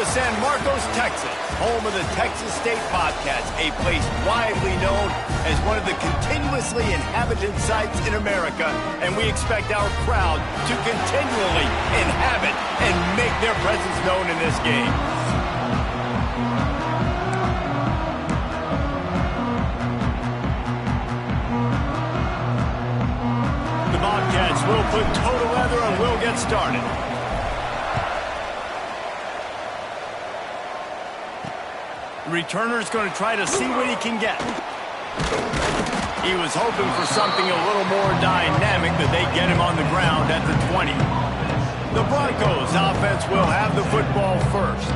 San Marcos, Texas, home of the Texas State Bobcats, a place widely known as one of the continuously inhabited sites in America, and we expect our crowd to continually inhabit and make their presence known in this game. The Bobcats will put toe to leather and will get started. The returner's going to try to see what he can get. He was hoping for something a little more dynamic, but they get him on the ground at the 20. The Broncos offense will have the football first.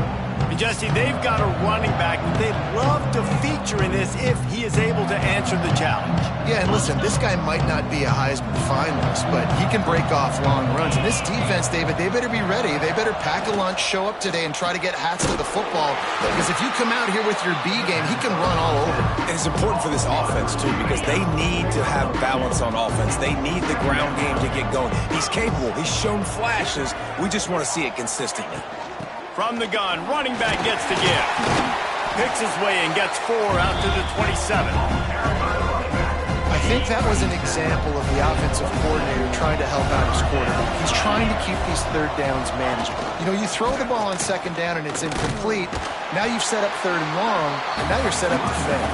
And Jesse, they've got a running back that they'd love to feature in this if he is able to answer the challenge. Yeah, and listen, this guy might not be a Heisman finalist, but he can break off long runs. And this defense, David, they better be ready. They better pack a lunch, show up today, and try to get hats to the football. Because if you come out here with your B game, he can run all over. And it's important for this offense, too, because they need to have balance on offense. They need the ground game to get going. He's capable. He's shown flashes. We just want to see it consistently. From the gun, running back gets the give. Picks his way and gets 4 out to the 27. I think that was an example of the offensive coordinator trying to help out his quarterback. He's trying to keep these third downs manageable. You know, you throw the ball on second down and it's incomplete. Now you've set up third and long, and now you're set up to fail.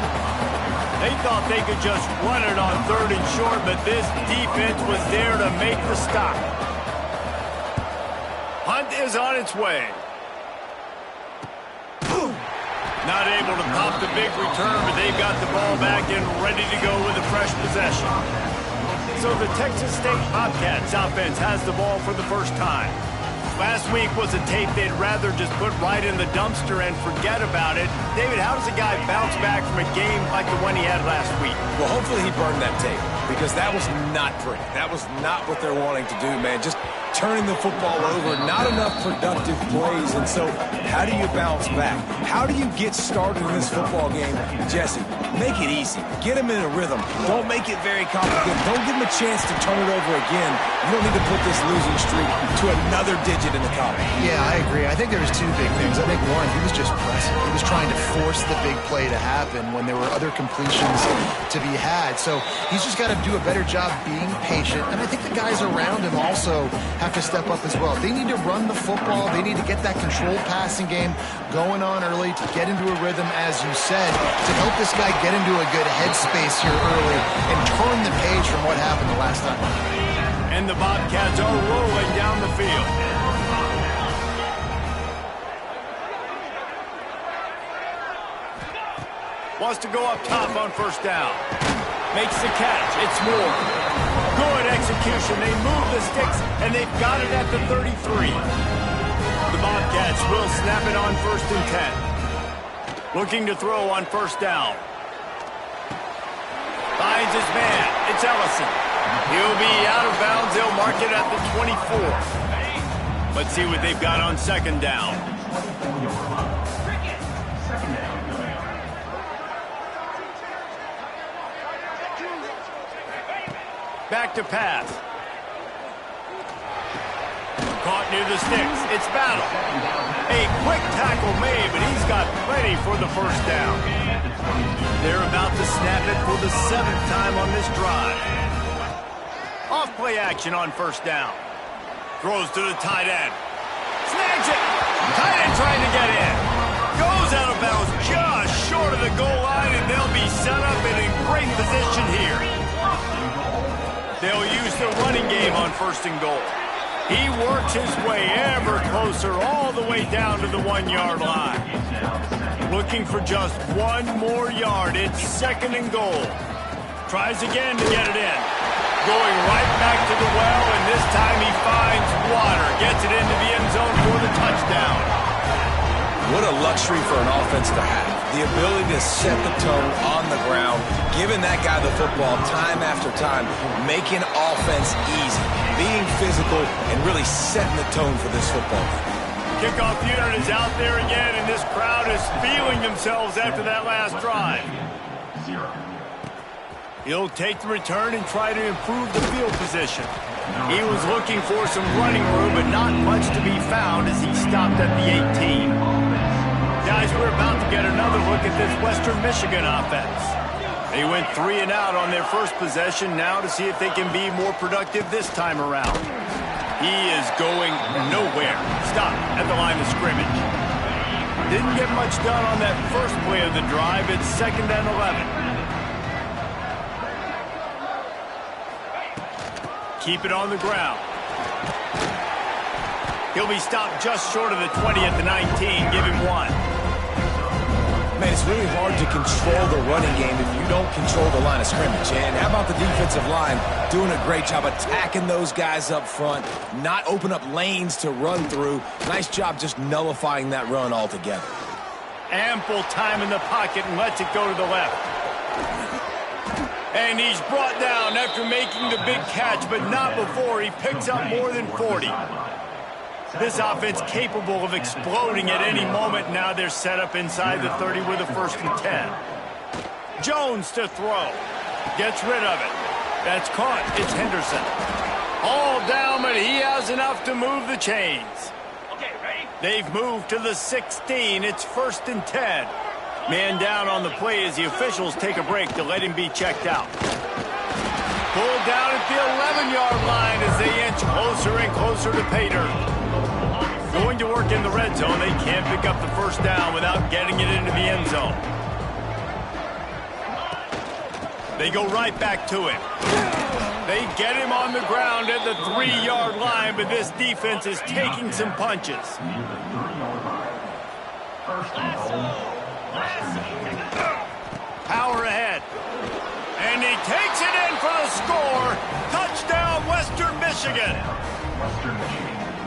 They thought they could just run it on third and short, but this defense was there to make the stop. Hunt is on its way. Not able to pop the big return, but they've got the ball back and ready to go with a fresh possession. So the Texas State Bobcats offense has the ball for the first time. Last week was a tape they'd rather just put right in the dumpster and forget about it. David, how does a guy bounce back from a game like the one he had last week? Well, hopefully he burned that tape, because that was not pretty. That was not what they're wanting to do, man. Just turning the football over, not enough productive plays. And so how do you bounce back? How do you get started in this football game? Jesse, make it easy. Get him in a rhythm. Don't make it very complicated. Don't give him a chance to turn it over again. You don't need to put this losing streak to another digit in the column. Yeah, I agree. I think there was two big things. I think one, he was just pressing. He was trying to force the big play to happen when there were other completions to be had. So he's just got to do a better job being patient. And I think the guys around him also have to step up as well. They need to run the football. They need to get that controlled passing game going on early to get into a rhythm, as you said, to help this guy get into a good headspace here early and turn the page from what happened the last time. And the Bobcats are rolling down the field. Wants to go up top on first down. Makes the catch. It's Moore. Good execution. They move the sticks, and they've got it at the 33. The Bobcats will snap it on 1st and 10. Looking to throw on first down. Finds his man. It's Ellison. He'll be out of bounds. They'll mark it at the 24. Let's see what they've got on second down. Back to pass. Caught near the sticks. It's Battle. A quick tackle made, but he's got plenty for the first down. They're about to snap it for the 7th time on this drive. Off play action on first down. Throws to the tight end. Snags it. Tight end trying to get in. Goes out of bounds just short of the goal line, and they'll be set up and in great position here. They'll use the running game on 1st and goal. He works his way ever closer all the way down to the 1-yard line. Looking for just one more yard. It's 2nd and goal. Tries again to get it in. Going right back to the well, and this time he finds water. Gets it into the end zone for the touchdown. What a luxury for an offense to have. The ability to set the tone on the ground, giving that guy the football time after time, making offense easy, being physical, and really setting the tone for this football game. Kickoff unit is out there again, and this crowd is feeling themselves after that last drive. He'll take the return and try to improve the field position. He was looking for some running room, but not much to be found as he stopped at the 18. we're about to get another look at this Western Michigan offense. They went 3 and out on their first possession, now to see if they can be more productive this time around. He is going nowhere. Stop at the line of scrimmage. Didn't get much done on that first play of the drive. It's 2nd and 11. Keep it on the ground. He'll be stopped just short of the 20 at the 19. Give him 1. Man, it's really hard to control the running game if you don't control the line of scrimmage. And how about the defensive line doing a great job attacking those guys up front, not open up lanes to run through. Nice job just nullifying that run altogether. Ample time in the pocket and lets it go to the left. And he's brought down after making the big catch, but not before he picks up more than 40. This offense capable of exploding at any moment. Now they're set up inside the 30 with a 1st and 10. Jones to throw. Gets rid of it. That's caught. It's Henderson. All down, but he has enough to move the chains. Okay, ready? They've moved to the 16. It's 1st and 10. Man down on the play as the officials take a break to let him be checked out. Pulled down at the 11-yard line as they inch closer and closer to pay dirt. Going to work in the red zone. They can't pick up the 1st down without getting it into the end zone. They go right back to him. They get him on the ground at the 3-yard line, but this defense is taking some punches. Power ahead. And he takes it in for the score. Touchdown, Western Michigan.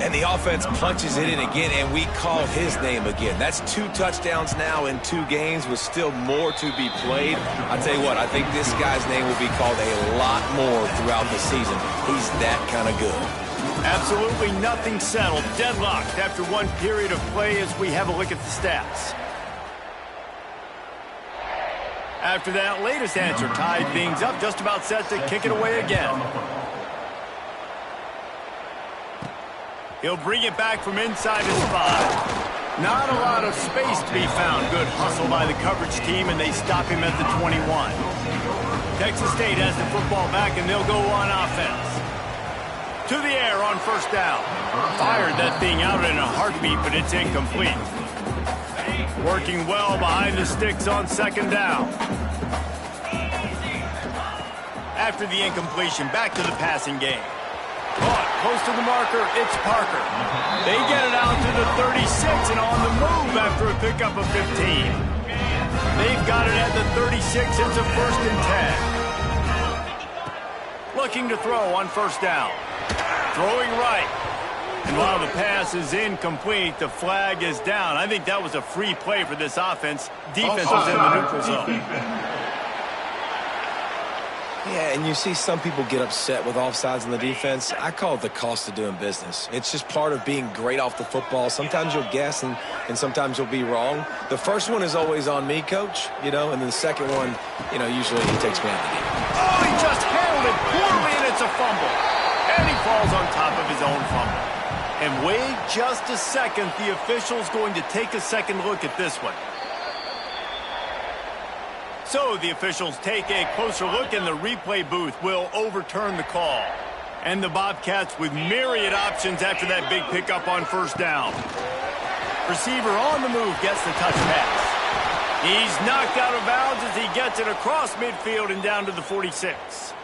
And the offense punches it in again, and we call his name again. That's 2 touchdowns now in 2 games with still more to be played. I'll tell you what, I think this guy's name will be called a lot more throughout the season. He's that kind of good. Absolutely nothing settled. Deadlocked after 1 period of play as we have a look at the stats. After that latest answer tied things up, just about set to kick it away again. He'll bring it back from inside his 5. Not a lot of space to be found. Good hustle by the coverage team, and they stop him at the 21. Texas State has the football back, and they'll go on offense. To the air on 1st down. Fired that thing out in a heartbeat, but it's incomplete. Working well behind the sticks on 2nd down. After the incompletion, back to the passing game. Caught close to the marker, it's Parker. They get it out to the 36 and on the move after a pickup of 15. They've got it at the 36. It's a 1st and 10. Looking to throw on 1st down. Throwing right. And while the pass is incomplete, the flag is down. I think that was a free play for this offense. Defense was in the neutral zone. Yeah, and you see some people get upset with offsides in the defense. I call it the cost of doing business. It's just part of being great off the football. Sometimes you'll guess and sometimes you'll be wrong. The first one is always on me, Coach, and then the second one, usually he takes me out of the game. Oh, he just handled it poorly, and it's a fumble. And he falls on top of his own fumble. And wait just a second. The official's going to take a second look at this one. So the officials take a closer look, and the replay booth will overturn the call. And the Bobcats with myriad options after that big pickup on 1st down. Receiver on the move gets the touch pass. He's knocked out of bounds as he gets it across midfield and down to the 46.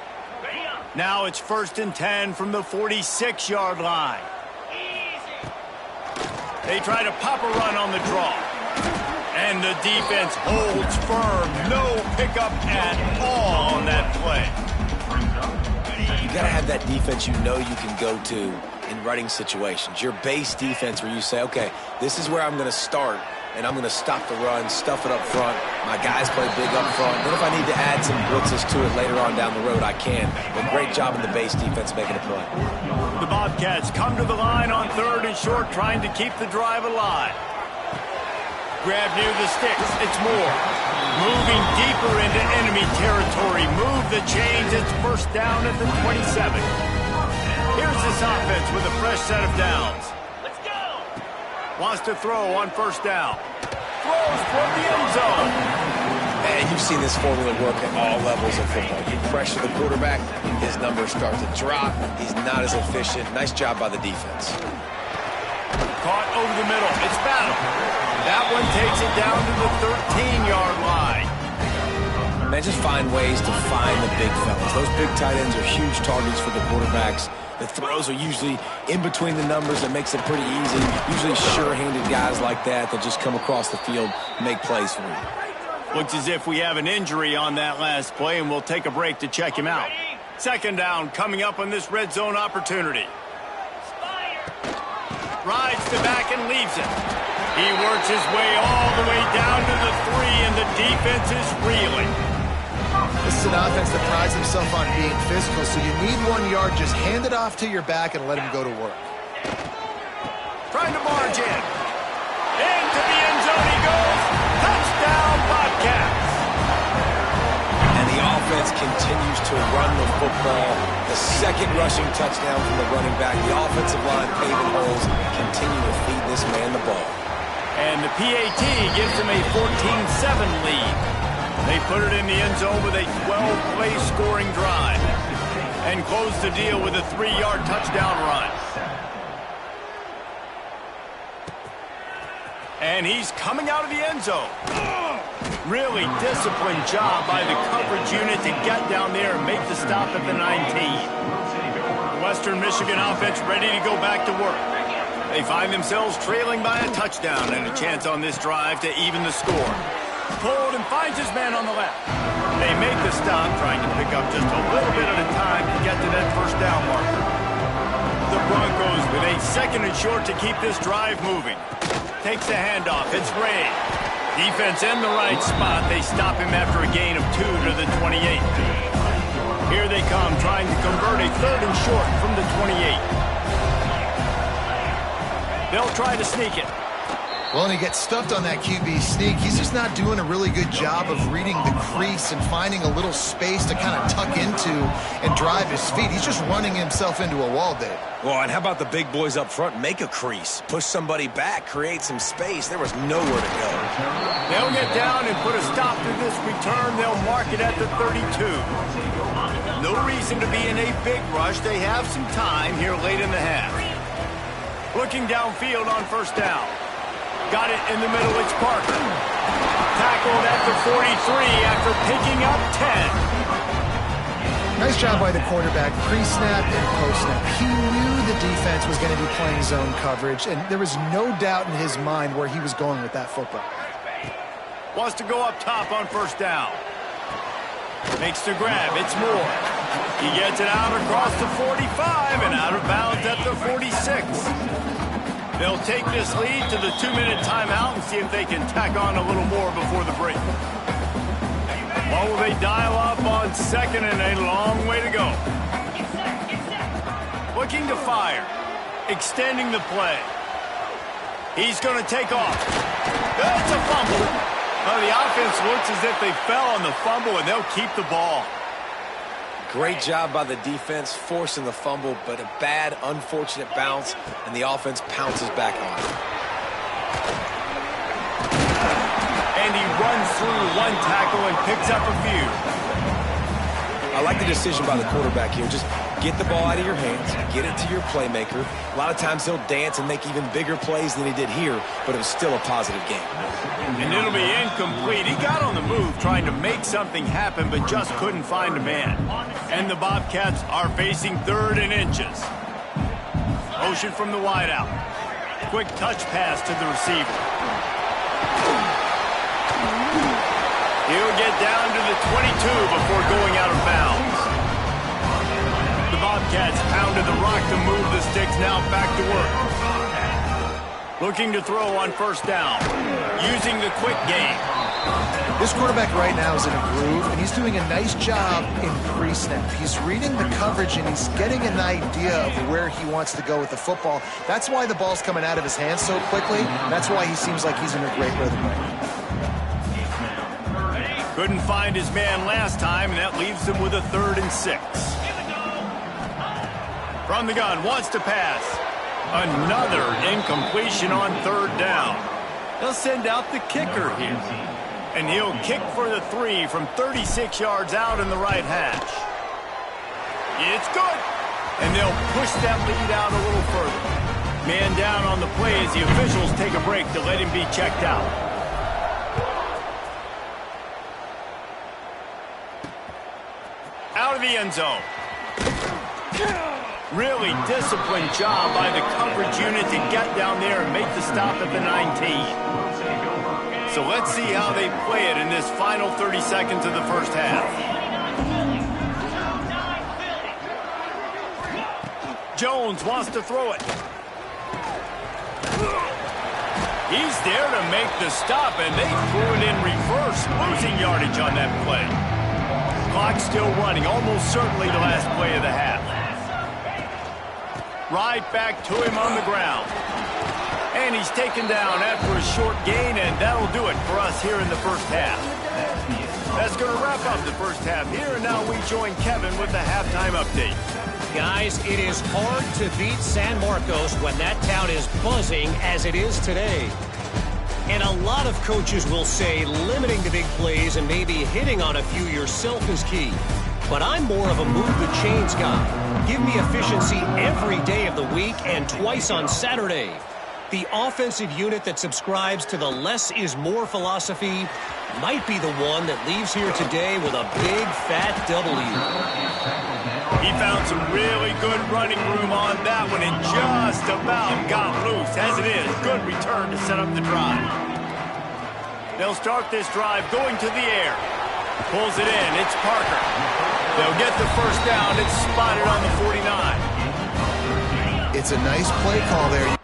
Now it's 1st and 10 from the 46-yard line. They try to pop a run on the draw. And the defense holds firm. No pickup at all on that play. You got to have that defense you can go to in running situations. Your base defense where you say, okay, this is where I'm going to start, and I'm going to stop the run, stuff it up front. My guys play big up front. Then if I need to add some blitzes to it later on down the road, I can. But great job in the base defense making a play. The Bobcats come to the line on 3rd and short, trying to keep the drive alive. Grab near the sticks. It's Moore. Moving deeper into enemy territory. Move the chains. It's 1st down at the 27. Here's this offense with a fresh set of downs. Let's go. Wants to throw on 1st down. throws toward the end zone. And you've seen this formula work at all levels of football. You pressure the quarterback, his numbers start to drop. He's not as efficient. Nice job by the defense. Caught over the middle. It's Battle. That one takes it down to the 13-yard line. Man, just find ways to find the big fellas. Those big tight ends are huge targets for the quarterbacks. The throws are usually in between the numbers. That makes it pretty easy. Usually sure-handed guys like that just come across the field and make plays for you. Looks as if we have an injury on that last play, and we'll take a break to check him out. Second down coming up on this red zone opportunity. Rides the back and leaves it. He works his way all the way down to the 3, and the defense is reeling. This is an offense that prides himself on being physical, so you need 1 yard. Just hand it off to your back and let him go to work. Trying to barge in. Into the end zone he goes. Touchdown, Bobcats. And the offense continues to run the football. The second rushing touchdown from the running back. The offensive line paving holes. Continue to feed this man the ball. And the PAT gives him a 14-7 lead. They put it in the end zone with a 12-play scoring drive and close the deal with a 3-yard touchdown run. And he's coming out of the end zone. Really disciplined job by the coverage unit to get down there and make the stop at the 19. Western Michigan offense ready to go back to work. They find themselves trailing by a touchdown and a chance on this drive to even the score. Pulled and finds his man on the left. They make the stop, trying to pick up just a little bit at a time to get to that first down marker. The Broncos with a second and short to keep this drive moving. Takes the handoff. It's Ray. Defense in the right spot. They stop him after a gain of 2 to the 28. Here they come, trying to convert a third and short from the 28. They'll try to sneak it. Well, and he gets stuffed on that QB sneak. He's just not doing a really good job of reading the crease and finding a little space to kind of tuck into and drive his feet. He's just running himself into a wall there. Well, and how about the big boys up front? Make a crease. Push somebody back. Create some space. There was nowhere to go. They'll get down and put a stop to this return. They'll mark it at the 32. No reason to be in a big rush. They have some time here late in the half. Looking downfield on first down. Got it in the middle. It's Parker. Tackled at the 43 after picking up 10. Nice job by the quarterback, pre-snap and post-snap. He knew the defense was going to be playing zone coverage, and there was no doubt in his mind where he was going with that football. Wants to go up top on first down. Makes the grab. It's Moore. He gets it out across the 45 and out of bounds at the 46. They'll take this lead to the 2-minute timeout and see if they can tack on a little more before the break. Or will they dial up on second and a long way to go? Looking to fire. Extending the play. He's going to take off. It's a fumble. Well, the offense looks as if they fell on the fumble, and they'll keep the ball. Great job by the defense forcing the fumble, but a bad, unfortunate bounce, and the offense pounces back on it. And he runs through one tackle and picks up a few. I like the decision by the quarterback here. Just get the ball out of your hands, get it to your playmaker. A lot of times he'll dance and make even bigger plays than he did here, but it was still a positive game. And it'll be incomplete. He got on the move trying to make something happen, but just couldn't find a man. And the Bobcats are facing third and inches. Motion from the wideout. Quick touch pass to the receiver. He'll get down to the 22 before going out of bounds. The Bobcats pounded the rock to move the sticks, now back to work. Looking to throw on first down. Using the quick game. This quarterback right now is in a groove, and he's doing a nice job in pre-snap. He's reading the coverage, and he's getting an idea of where he wants to go with the football. That's why the ball's coming out of his hands so quickly. That's why he seems like he's in a great rhythm right now. Couldn't find his man last time, and that leaves him with a 3rd and 6. From the gun, wants to pass. Another incompletion on 3rd down. They'll send out the kicker here. And he'll kick for the 3 from 36 yards out in the right hash. It's good. And they'll push that lead out a little further. Man down on the play as the officials take a break to let him be checked out. Out of the end zone. Really disciplined job by the coverage unit to get down there and make the stop at the 19. So let's see how they play it in this final 30 seconds of the first half. Jones wants to throw it. He's there to make the stop, and they threw it in reverse, losing yardage on that play. Clock still running, almost certainly the last play of the half. Right back to him on the ground. And he's taken down after a short gain, and that'll do it for us here in the first half. That's going to wrap up the first half here, and now we join Kevin with the halftime update. Guys, it is hard to beat San Marcos when that town is buzzing as it is today. And a lot of coaches will say limiting the big plays and maybe hitting on a few yourself is key. But I'm more of a move the chains guy. Give me efficiency every day of the week and twice on Saturday. The offensive unit that subscribes to the less is more philosophy might be the one that leaves here today with a big fat W. He found some really good running room on that one and just about got loose. As it is, good return to set up the drive. They'll start this drive going to the air. Pulls it in. It's Parker. They'll get the first down. It's spotted on the 49. It's a nice play call there.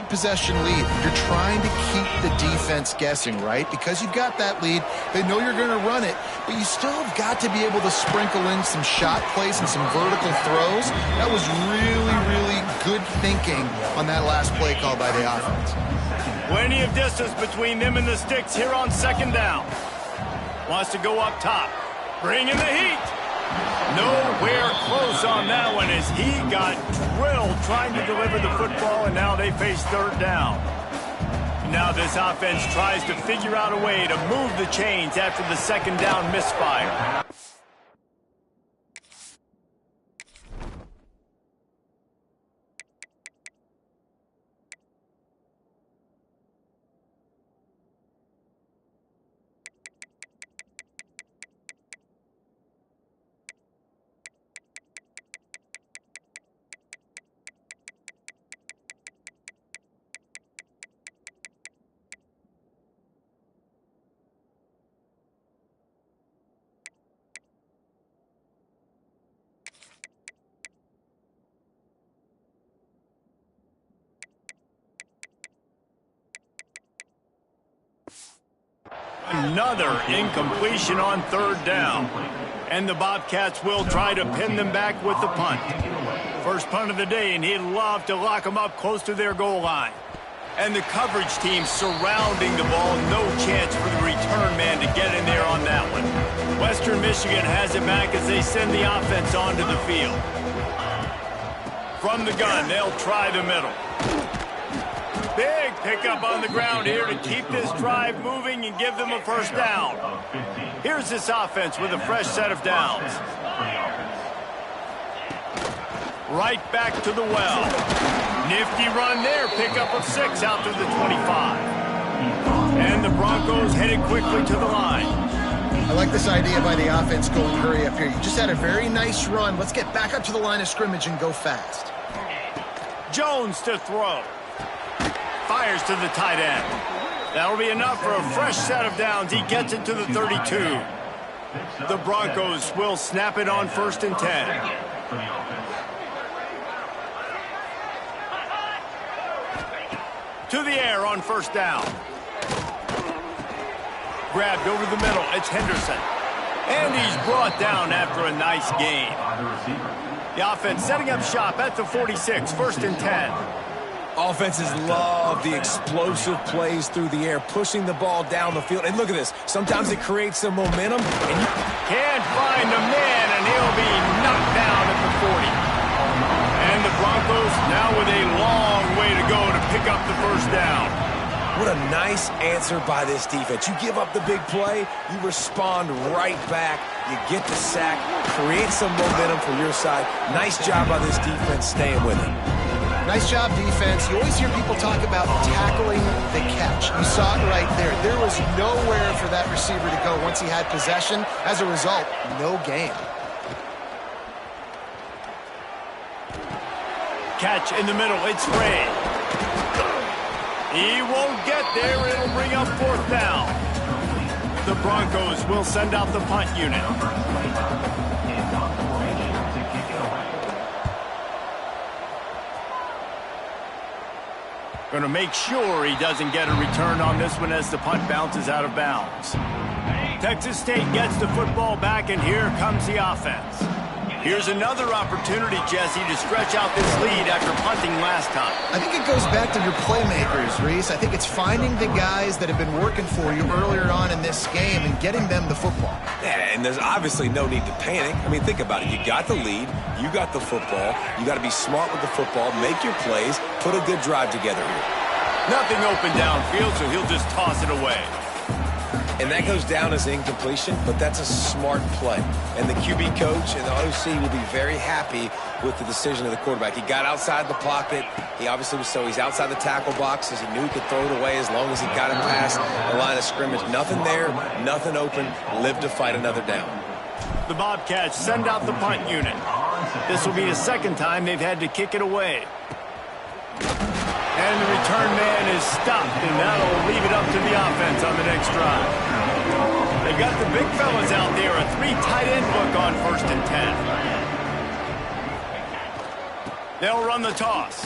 Possession lead. You're trying to keep the defense guessing, right? Because you've got that lead, they know you're going to run it, but you still have got to be able to sprinkle in some shot plays and some vertical throws. That was really, really good thinking on that last play call by the offense. Plenty of distance between them and the sticks here on second down. Wants to go up top. Bring in the heat. Nowhere close on that one as he got drilled trying to deliver the football, and now they face third down. Now this offense tries to figure out a way to move the chains after the second down misfire. Another incompletion on third down. And the Bobcats will try to pin them back with the punt. First punt of the day, and he'd love to lock them up close to their goal line. And the coverage team surrounding the ball. No chance for the return man to get in there on that one. Western Michigan has it back as they send the offense onto the field. From the gun, they'll try the middle. Big pickup on the ground here to keep this drive moving and give them a first down. Here's this offense with a fresh set of downs. Right back to the well. Nifty run there. Pickup of 6 out to the 25. And the Broncos headed quickly to the line. I like this idea by the offense going hurry up here. You just had a very nice run. Let's get back up to the line of scrimmage and go fast. Jones to throw. Fires to the tight end. That'll be enough for a fresh set of downs. He gets it to the 32. The Broncos will snap it on 1st and 10. To the air on first down. Grabbed over the middle. It's Henderson. And he's brought down after a nice gain. The offense setting up shop at the 46, 1st and 10. Offenses love the explosive plays through the air, pushing the ball down the field. And look at this. Sometimes it creates some momentum. And you can't find a man, and he'll be knocked down at the 40. And the Broncos now with a long way to go to pick up the first down. What a nice answer by this defense. You give up the big play, you respond right back, you get the sack, create some momentum for your side. Nice job by this defense staying with it. Nice job, defense. You always hear people talk about tackling the catch. You saw it right there. There was nowhere for that receiver to go once he had possession. As a result, no gain. Catch in the middle. It's Ray. He won't get there. It'll bring up fourth down. The Broncos will send out the punt unit. Going to make sure he doesn't get a return on this one as the punt bounces out of bounds. Texas State gets the football back, and here comes the offense. Here's another opportunity, Jesse, to stretch out this lead after punting last time. I think it goes back to your playmakers, Reese. I think it's finding the guys that have been working for you earlier on in this game and getting them the football. Yeah, and there's obviously no need to panic. I mean, think about it. You got the lead. You got the football. You got to be smart with the football, make your plays, put a good drive together here. Nothing open downfield, so he'll just toss it away. And that goes down as incompletion, but that's a smart play. And the QB coach and the OC will be very happy with the decision of the quarterback. He got outside the pocket. He obviously was he's outside the tackle box as he knew he could throw it away as long as he got him past the line of scrimmage. Nothing there, nothing open. Live to fight another down. The Bobcats send out the punt unit. This will be the second time they've had to kick it away. And the return man is stopped, and that'll leave it up to the offense on the next drive. They've got the big fellas out there, a 3 tight end look on 1st and 10. They'll run the toss.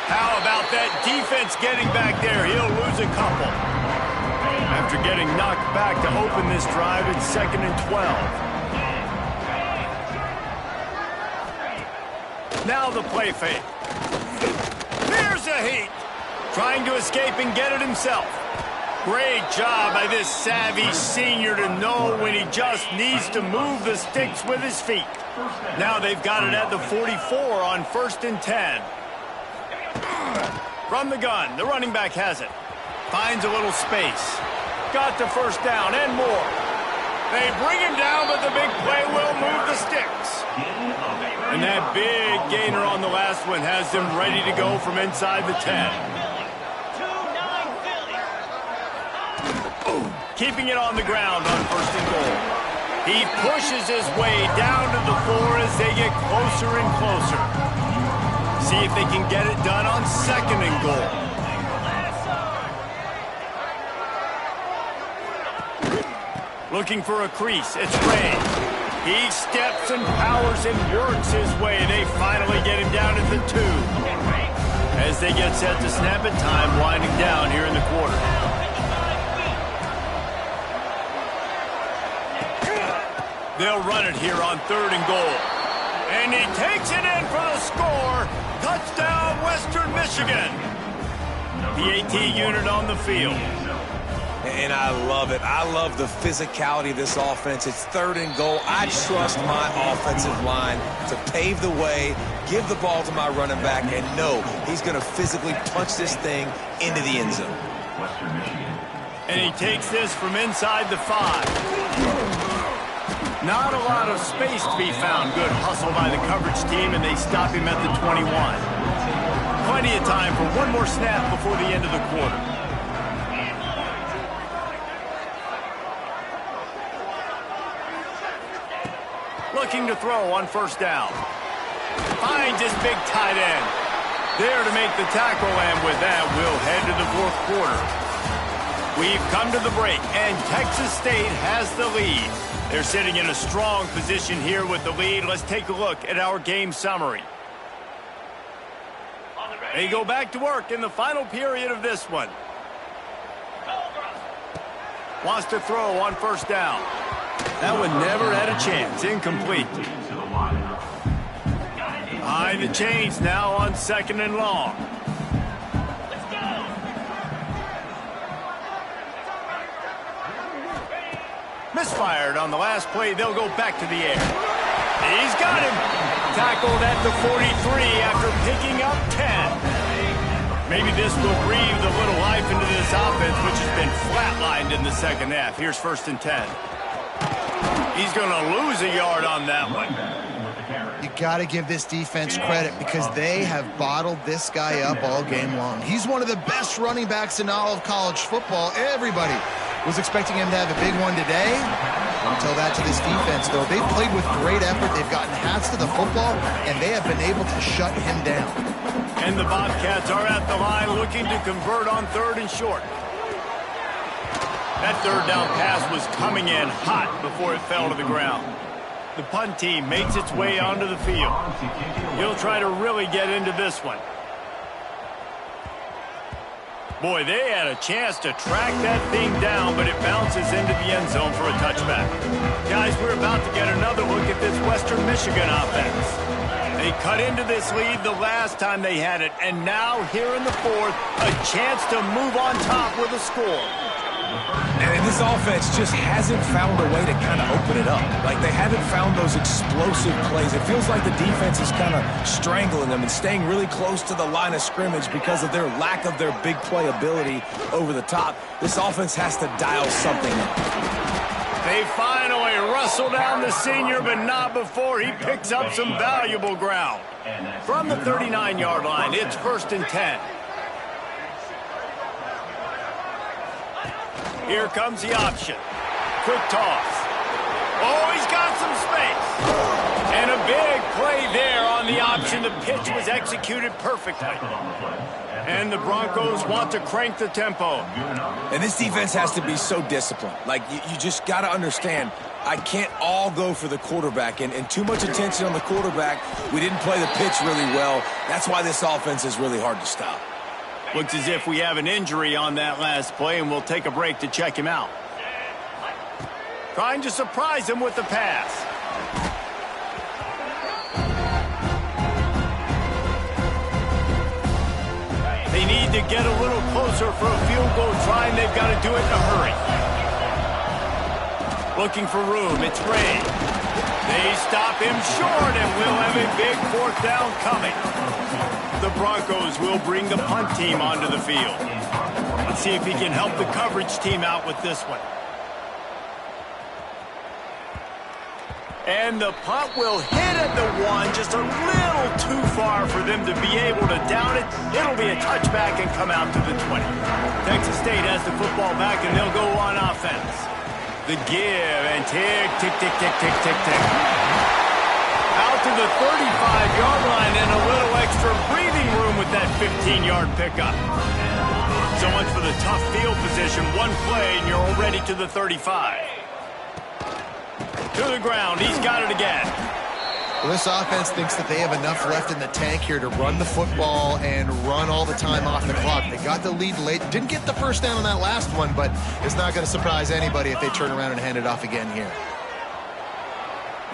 How about that defense getting back there? He'll lose a couple. After getting knocked back to open this drive, it's 2nd and 12. Now the play fake. There's a heat. Trying to escape and get it himself. Great job by this savvy senior to know when he just needs to move the sticks with his feet. Now they've got it at the 44 on 1st and 10. From the gun, the running back has it. Finds a little space. Got the first down and more. They bring him down, but the big play will move the sticks. And that big gainer on the last one has them ready to go from inside the 10. Keeping it on the ground on 1st and goal. He pushes his way down to the 4 as they get closer and closer. See if they can get it done on 2nd and goal. Looking for a crease. It's Ray. He steps and powers and works his way. They finally get him down at the 2. As they get set to snap it, time winding down here in the quarter. They'll run it here on 3rd and goal. And he takes it in for the score. Touchdown, Western Michigan. PAT unit on the field. And I love it. I love the physicality of this offense. It's 3rd and goal. I trust my offensive line to pave the way, give the ball to my running back, and know he's going to physically punch this thing into the end zone. And he takes this from inside the 5. Not a lot of space to be found. Good hustle by the coverage team, and they stop him at the 21. Plenty of time for one more snap before the end of the quarter. Looking to throw on 1st down. Finds his big tight end. There to make the tackle, and with that, we'll head to the 4th quarter. We've come to the break, and Texas State has the lead. They're sitting in a strong position here with the lead. Let's take a look at our game summary. They go back to work in the final period of this one. Wants to throw on 1st down. That one never had a chance. Incomplete. Behind the chains now on 2nd and long. Misfired on the last play. They'll go back to the air. He's got him. Tackled at the 43 after picking up 10. Maybe this will breathe a little life into this offense, which has been flatlined in the second half. Here's 1st and 10. He's going to lose a yard on that one. You got to give this defense credit because they have bottled this guy up all game long. He's one of the best running backs in all of college football. Everybody was expecting him to have a big one today. Don't tell that to this defense, though. They've played with great effort. They've gotten hats to the football, and they have been able to shut him down. And the Bobcats are at the line looking to convert on 3rd and short. That 3rd down pass was coming in hot before it fell to the ground. The punt team makes its way onto the field. He'll try to really get into this one. Boy, they had a chance to track that thing down, but it bounces into the end zone for a touchback. Guys, we're about to get another look at this Western Michigan offense. They cut into this lead the last time they had it, and now here in the 4th, a chance to move on top with a score. And this offense just hasn't found a way to kind of open it up. Like, they haven't found those explosive plays. It feels like the defense is kind of strangling them and staying really close to the line of scrimmage because of their lack of their big play ability over the top. This offense has to dial something up. They finally wrestle down the senior, but not before he picks up some valuable ground. From the 39-yard line, it's 1st and 10. Here comes the option. Quick toss. Oh, he's got some space. And a big play there on the option. The pitch was executed perfectly. And the Broncos want to crank the tempo. And this defense has to be so disciplined. Like, you just got to understand, I can't all go for the quarterback. And too much attention on the quarterback. We didn't play the pitch really well. That's why this offense is really hard to stop. Looks as if we have an injury on that last play, and we'll take a break to check him out. Trying to surprise him with the pass. They need to get a little closer for a field goal try, and they've got to do it in a hurry. Looking for room. It's Ray. They stop him short, and we'll have a big 4th down coming. The Broncos will bring the punt team onto the field. Let's see if he can help the coverage team out with this one. And the punt will hit at the 1, just a little too far for them to be able to down it. It'll be a touchback and come out to the 20. Texas State has the football back, and they'll go on offense. The give, and tick, tick, tick, tick, tick, tick, tick. Out to the 35-yard line and a little extra breathing room with that 15-yard pickup. So much for the tough field position. One play, and you're already to the 35. To the ground. He's got it again. Well, this offense thinks that they have enough left in the tank here to run the football and run all the time off the clock. They got the lead late. Didn't get the first down on that last one, but it's not going to surprise anybody if they turn around and hand it off again here.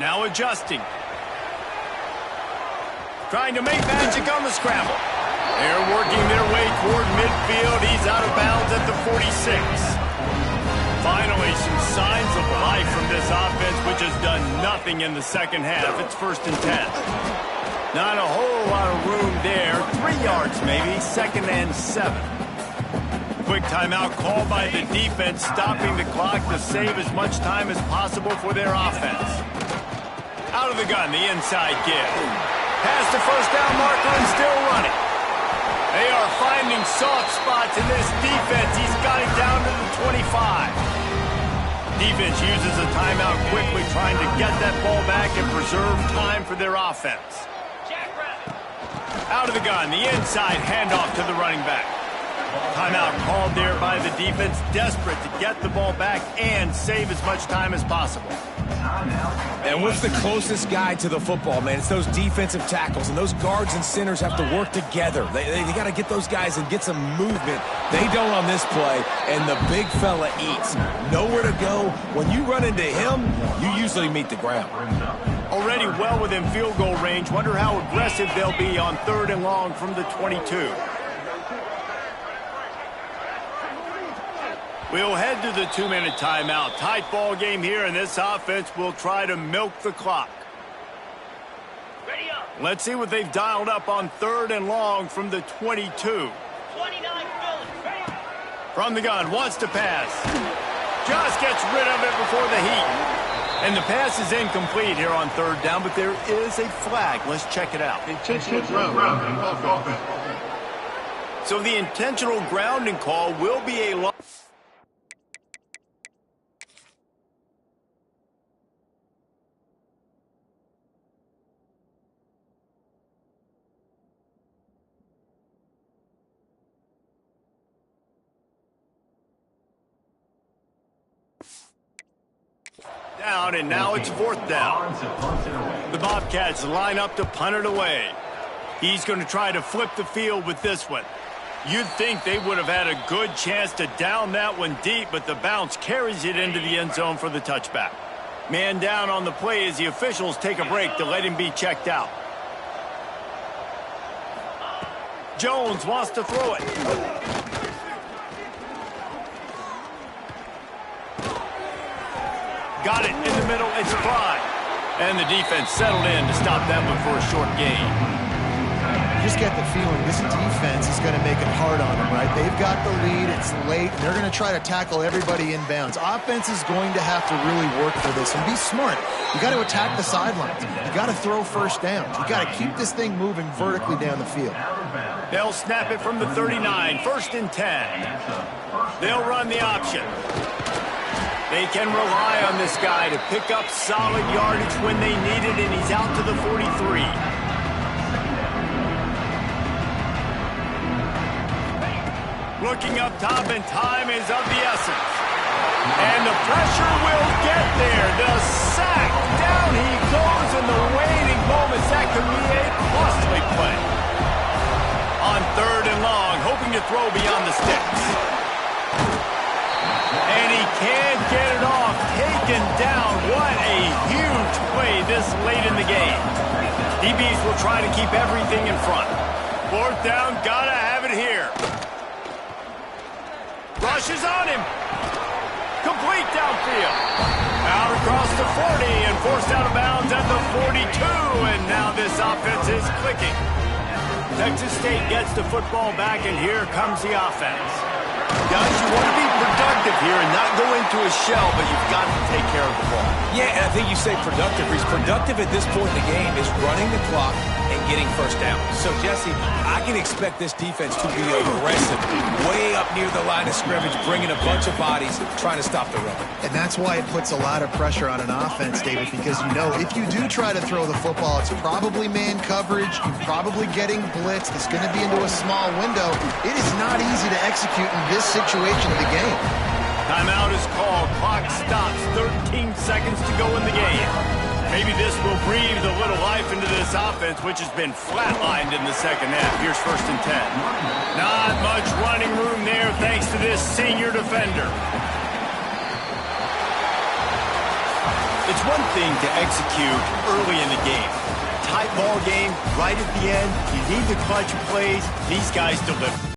Now adjusting. Trying to make magic on the scramble. They're working their way toward midfield. He's out of bounds at the 46. Finally, some signs of life from this offense, which has done nothing in the second half. It's 1st and 10. Not a whole lot of room there. 3 yards maybe. 2nd and 7. Quick timeout called by the defense, stopping the clock to save as much time as possible for their offense. Out of the gun, the inside give. Past the 1st down marker and still running. They are finding soft spots in this defense. He's got it down to the 25. Defense uses a timeout quickly, trying to get that ball back and preserve time for their offense. Out of the gun, the inside handoff to the running back. Timeout called there by the defense, desperate to get the ball back and save as much time as possible. And what's the closest guy to the football, man? It's those defensive tackles, and those guards and centers have to work together. They got to get those guys and get some movement. They don't on this play, and the big fella eats. Nowhere to go. When you run into him, you usually meet the ground. Already well within field goal range. Wonder how aggressive they'll be on 3rd and long from the 22. We'll head to the 2-minute timeout. Tight ball game here, and this offense will try to milk the clock. Let's see what they've dialed up on 3rd and long from the 22. From the gun, wants to pass. Just gets rid of it before the heat. And the pass is incomplete here on 3rd down, but there is a flag. Let's check it out. Intentional grounding. So the intentional grounding call will be a loss. Down, and now it's 4th down. The Bobcats line up to punt it away. He's going to try to flip the field with this one. You'd think they would have had a good chance to down that one deep, but the bounce carries it into the end zone for the touchback. Man down on the play as the officials take a break to let him be checked out. Jones wants to throw it. Got it in the middle, it's Fry. And the defense settled in to stop that one for a short gain. You just get the feeling this defense is going to make it hard on them, right? They've got the lead, it's late, and they're going to try to tackle everybody inbounds. Offense is going to have to really work for this and be smart. You got to attack the sidelines. You got to throw first downs. You got to keep this thing moving vertically down the field. They'll snap it from the 39, 1st and 10. They'll run the option. They can rely on this guy to pick up solid yardage when they need it, and he's out to the 43. Looking up top, and time is of the essence. And the pressure will get there. The sack. Down he goes in the waiting moments. That could be a costly play. On 3rd and long, hoping to throw beyond the sticks. And he can't get it off. Taken down. What a huge play this late in the game. DBs will try to keep everything in front. 4th down, gotta have it here. Rushes on him. Complete downfield. Out across the 40 and forced out of bounds at the 42. And now this offense is clicking. Texas State gets the football back, and here comes the offense. Guys, you want to be productive here and not go into a shell, but you've got to take care of the ball. Yeah, and I think you say productive. He's productive at this point in the game is running the clock and getting first down. So, Jesse, I can expect this defense to be aggressive, way up near the line of scrimmage, bringing a bunch of bodies, trying to stop the run. And that's why it puts a lot of pressure on an offense, David, because you know if you do try to throw the football, it's probably man coverage, you're probably getting blitzed, it's going to be into a small window. It is not easy to execute in this situation of the game. Timeout is called. Clock stops. 13 seconds to go in the game. Maybe this will breathe a little life into this offense, which has been flatlined in the second half. Here's 1st and 10. Not much running room there thanks to this senior defender. It's one thing to execute early in the game. Tight ball game, right at the end. You need the clutch plays. These guys deliver.